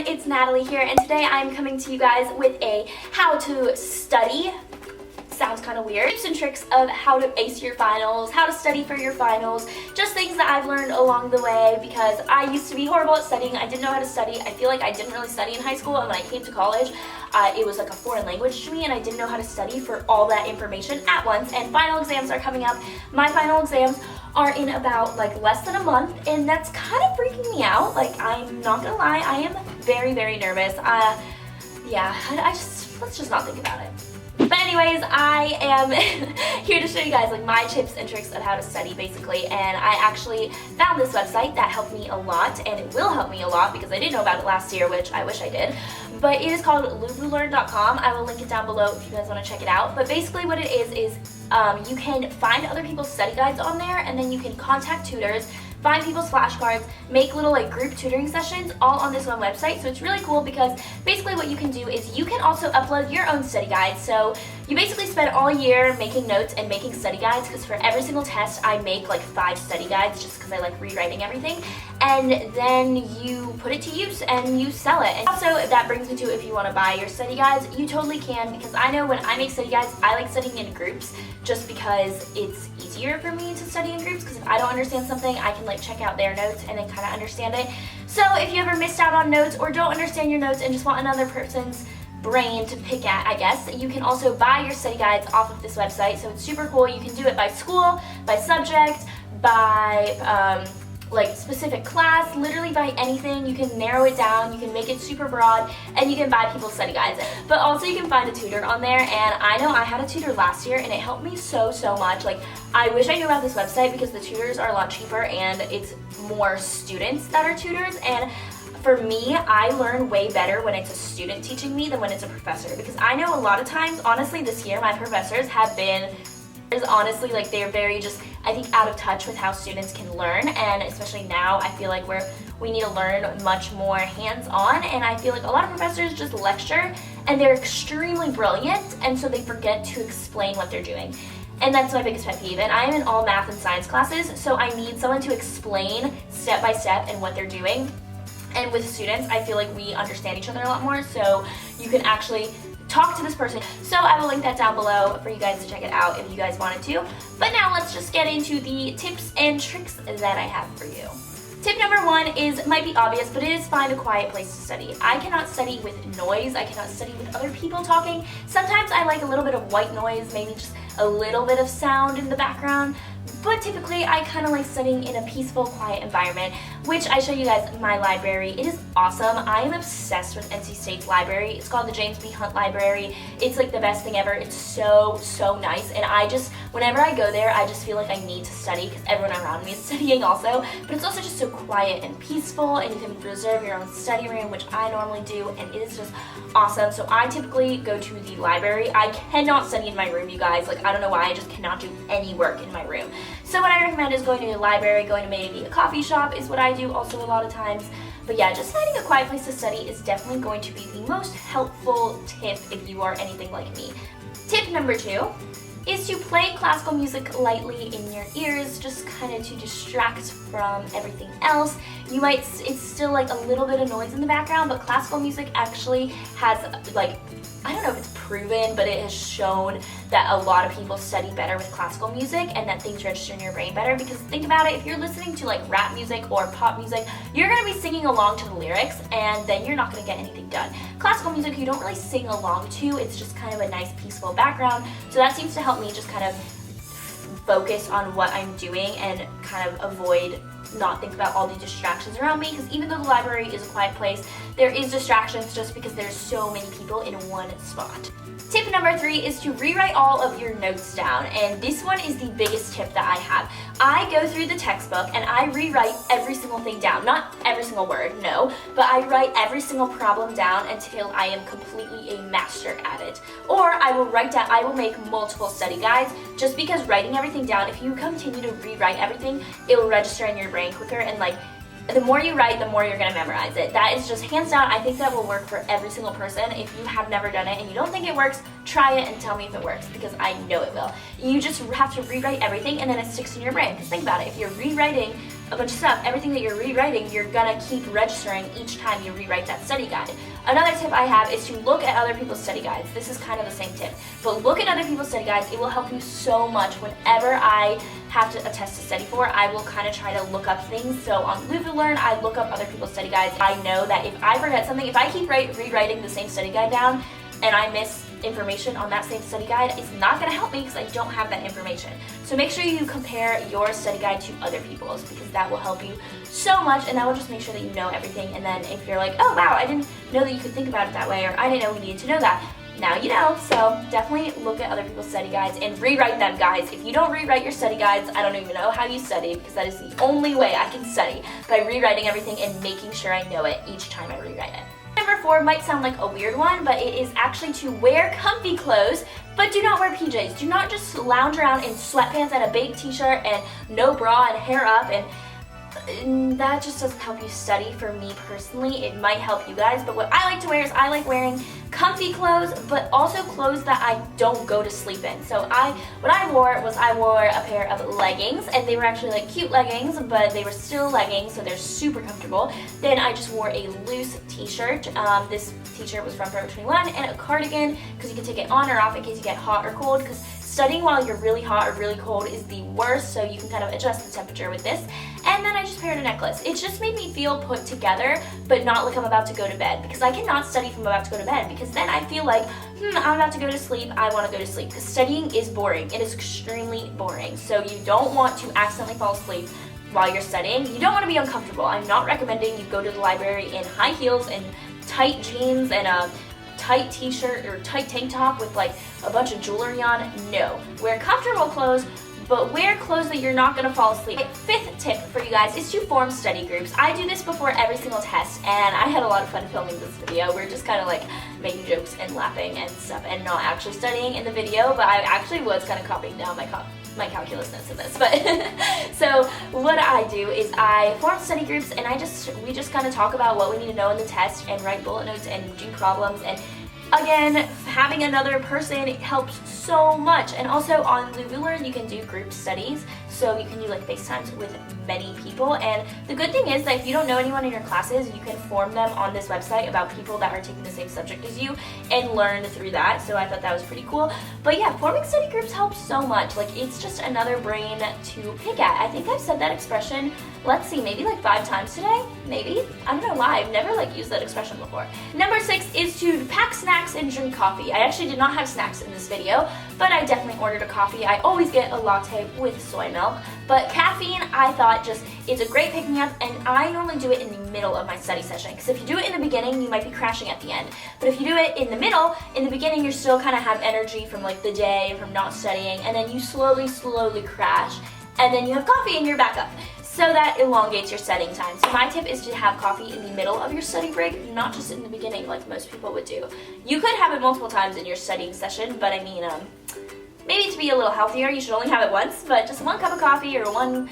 it's Natalie here, and today I'm coming to you guys with a how to study. Sounds kind of weird. Tips and tricks of how to ace your finals, how to study for your finals, just things that I've learned along the way because I used to be horrible at studying. I didn't know how to study. I feel like I didn't really study in high school, and when I came to college, it was like a foreign language to me, and I didn't know how to study for all that information at once, and final exams are coming up. My final exams are in about like less than a month, and that's kind of freaking me out. Like, I'm not gonna lie, I am very, very nervous. Let's just not think about it. But anyways, I am here to show you guys like my tips and tricks of how to study basically, and I actually found this website that helped me a lot, and it will help me a lot because I didn't know about it last year, which I wish I did. But it is called lululearn.com. I will link it down below if you guys want to check it out. But basically what it is you can find other people's study guides on there, and then you can contact tutors, find people's flashcards, make little like group tutoring sessions all on this one website. So it's really cool because basically what you can do is you can also upload your own study guides. So you basically spend all year making notes and making study guides, because for every single test I make like 5 study guides just because I like rewriting everything, and then you put it to use and you sell it. And also that brings me to, if you want to buy your study guides, you totally can, because I know when I make study guides I like studying in groups just because it's easier for me to study in groups, because if I don't understand something I can like check out their notes and then kind of understand it. So if you ever missed out on notes or don't understand your notes and just want another person's brain to pick at, I guess, you can also buy your study guides off of this website. So it's super cool. You can do it by school, by subject, by like specific class, literally by anything. You can narrow it down, you can make it super broad, and you can buy people's study guides. But also you can find a tutor on there, and I know I had a tutor last year and it helped me so much. Like, I wish I knew about this website because the tutors are a lot cheaper and it's more students that are tutors, and for me, I learn way better when it's a student teaching me than when it's a professor, because I know a lot of times, honestly, this year my professors have been honestly like they're very just, I think, out of touch with how students can learn, and especially now I feel like we need to learn much more hands-on, and I feel like a lot of professors just lecture and they're extremely brilliant, and so they forget to explain what they're doing. And that's my biggest pet peeve. And I am in all math and science classes, so I need someone to explain step by step and what they're doing. And with students, I feel like we understand each other a lot more, so you can actually talk to this person. So I will link that down below for you guys to check it out if you guys wanted to. But now let's just get into the tips and tricks that I have for you. Tip number 1 might be obvious, but it is find a quiet place to study. I cannot study with noise. I cannot study with other people talking. Sometimes I like a little bit of white noise, maybe just a little bit of sound in the background. But typically I kind of like studying in a peaceful, quiet environment, which I show you guys my library. It is awesome. I am obsessed with NC State's library. It's called the James B. Hunt Library. It's like the best thing ever. It's so nice, and whenever I go there, I just feel like I need to study because everyone around me is studying also, but it's also just so quiet and peaceful, and you can reserve your own study room, which I normally do, and it is just awesome. So I typically go to the library. I cannot study in my room, you guys. Like, I don't know why, I just cannot do any work in my room. So what I recommend is going to a library, going to maybe a coffee shop is what I do also a lot of times. But yeah, just finding a quiet place to study is definitely going to be the most helpful tip if you are anything like me. Tip number 2 is to play classical music lightly in your ears, just kind of to distract from everything else. It's still like a little bit of noise in the background, but classical music actually has, like, I don't know if it's proven, but it has shown that a lot of people study better with classical music and that things register in your brain better. Because think about it, if you're listening to like rap music or pop music, you're going to be singing along to the lyrics, and then you're not going to get anything done. Classical music you don't really sing along to, it's just kind of a nice peaceful background. So that seems to help me just kind of focus on what I'm doing and kind of avoid not think about all the distractions around me, because even though the library is a quiet place, there is distractions just because there's so many people in one spot. Tip number 3 is to rewrite all of your notes down, and this one is the biggest tip that I have. I go through the textbook and I rewrite every single thing down. Not every single word, no, but I write every single problem down until I am completely a master at it. Or I will make multiple study guides, just because writing everything down, if you continue to rewrite everything, it will register in your brain quicker, and like, the more you write, the more you're going to memorize it. That is just hands down, I think that will work for every single person. If you have never done it and you don't think it works, try it and tell me if it works, because I know it will. You just have to rewrite everything and then it sticks in your brain. Because think about it, if you're rewriting a bunch of stuff. Everything that you're rewriting, you're gonna keep registering each time you rewrite that study guide. Another tip I have is to look at other people's study guides. This is kind of the same tip, but look at other people's study guides. It will help you so much. Whenever I have to attest to study for, I will kind of try to look up things. So on LuvaLearn, I look up other people's study guides. I know that if I forget something, if I keep rewriting the same study guide down and I miss information on that same study guide, it's not going to help me because I don't have that information. So make sure you compare your study guide to other people's, because that will help you so much, and that will just make sure that you know everything. And then if you're like, oh wow, I didn't know that you could think about it that way, or I didn't know we needed to know that, now you know. So definitely look at other people's study guides and rewrite them, guys. If you don't rewrite your study guides, I don't even know how you study, because that is the only way I can study, by rewriting everything and making sure I know it each time I rewrite it. Number 4 might sound like a weird one, but it is actually to wear comfy clothes, but do not wear PJs. Do not just lounge around in sweatpants and a big t-shirt and no bra and hair up, and that just doesn't help you study. For me personally, it might help you guys, but what I like to wear is I like wearing comfy clothes, but also clothes that I don't go to sleep in. So what I wore a pair of leggings, and they were actually like cute leggings, but they were still leggings, so they're super comfortable. Then I just wore a loose t-shirt. This t-shirt was from Forever 21, and a cardigan, because you can take it on or off in case you get hot or cold, because studying while you're really hot or really cold is the worst, so you can kind of adjust the temperature with this. And then I just paired a necklace. It just made me feel put together, but not like I'm about to go to bed, because I cannot study if I'm about to go to bed, because then I feel like, I'm about to go to sleep, I want to go to sleep, because studying is boring. It is extremely boring, so you don't want to accidentally fall asleep while you're studying. You don't want to be uncomfortable. I'm not recommending you go to the library in high heels and tight jeans and a tight t-shirt or tight tank top with like a bunch of jewelry on. No. Wear comfortable clothes, but wear clothes that you're not going to fall asleep. 5th tip for you guys is to form study groups. I do this before every single test, and I had a lot of fun filming this video. We're just kind of like making jokes and laughing and stuff and not actually studying in the video, but I actually was kind of copying down my calculus notes in this. But so what I do is I form study groups, and we just kind of talk about what we need to know in the test and write bullet notes and do problems. And again, having another person helps so much. And also on LuvaLearn, you can do group studies, so you can do like FaceTimes with many people. And the good thing is that if you don't know anyone in your classes, you can form them on this website about people that are taking the same subject as you and learn through that. So I thought that was pretty cool. But yeah, forming study groups helps so much. Like, it's just another brain to pick at. I think I've said that expression, let's see, maybe like 5 times today, maybe. I don't know why, I've never like used that expression before. Number 6 is to pack snacks and drink coffee. I actually did not have snacks in this video, but I definitely ordered a coffee. I always get a latte with soy milk, but caffeine, I thought, just is a great pick-me-up, and I normally do it in the middle of my study session, because if you do it in the beginning, you might be crashing at the end. But if you do it in the middle, in the beginning, you still kind of have energy from like the day, from not studying, and then you slowly crash, and then you have coffee and you're back up. So that elongates your studying time. So my tip is to have coffee in the middle of your study break, not just in the beginning like most people would do. You could have it multiple times in your studying session, but I mean, maybe to be a little healthier, you should only have it once, but just 1 cup of coffee or 1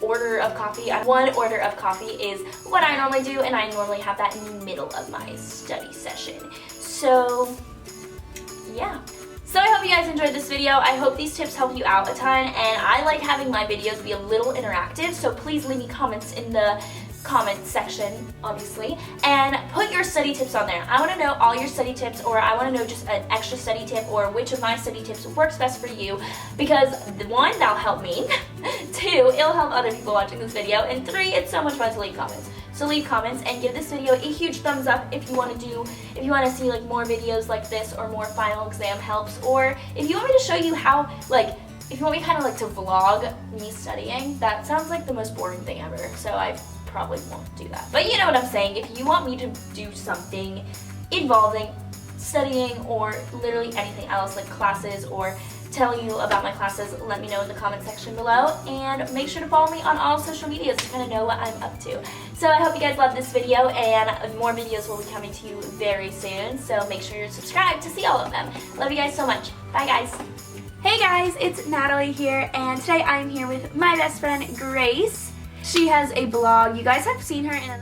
order of coffee. 1 order of coffee is what I normally do, and I normally have that in the middle of my study session. So yeah. So I hope you guys enjoyed this video. I hope these tips help you out a ton, and I like having my videos be a little interactive, so please leave me comments in the comment section, obviously, and put your study tips on there. I want to know all your study tips, or I want to know just an extra study tip, or which of my study tips works best for you, because 1, that'll help me, 2, it'll help other people watching this video, and 3, it's so much fun to leave comments. So leave comments and give this video a huge thumbs up if you want to see like more videos like this, or more final exam helps, or if you want me to show you how, like, if you want me kind of like to vlog me studying. That sounds like the most boring thing ever, so I probably won't do that. But you know what I'm saying. If you want me to do something involving studying or literally anything else, like classes or telling you about my classes, let me know in the comment section below, and make sure to follow me on all social medias to kind of know what I'm up to. So I hope you guys love this video, and more videos will be coming to you very soon, so make sure you're subscribed to see all of them. Love you guys so much. Bye guys. Hey guys, it's Natalie here, and today I'm here with my best friend Grace. She has a blog. You guys have seen her in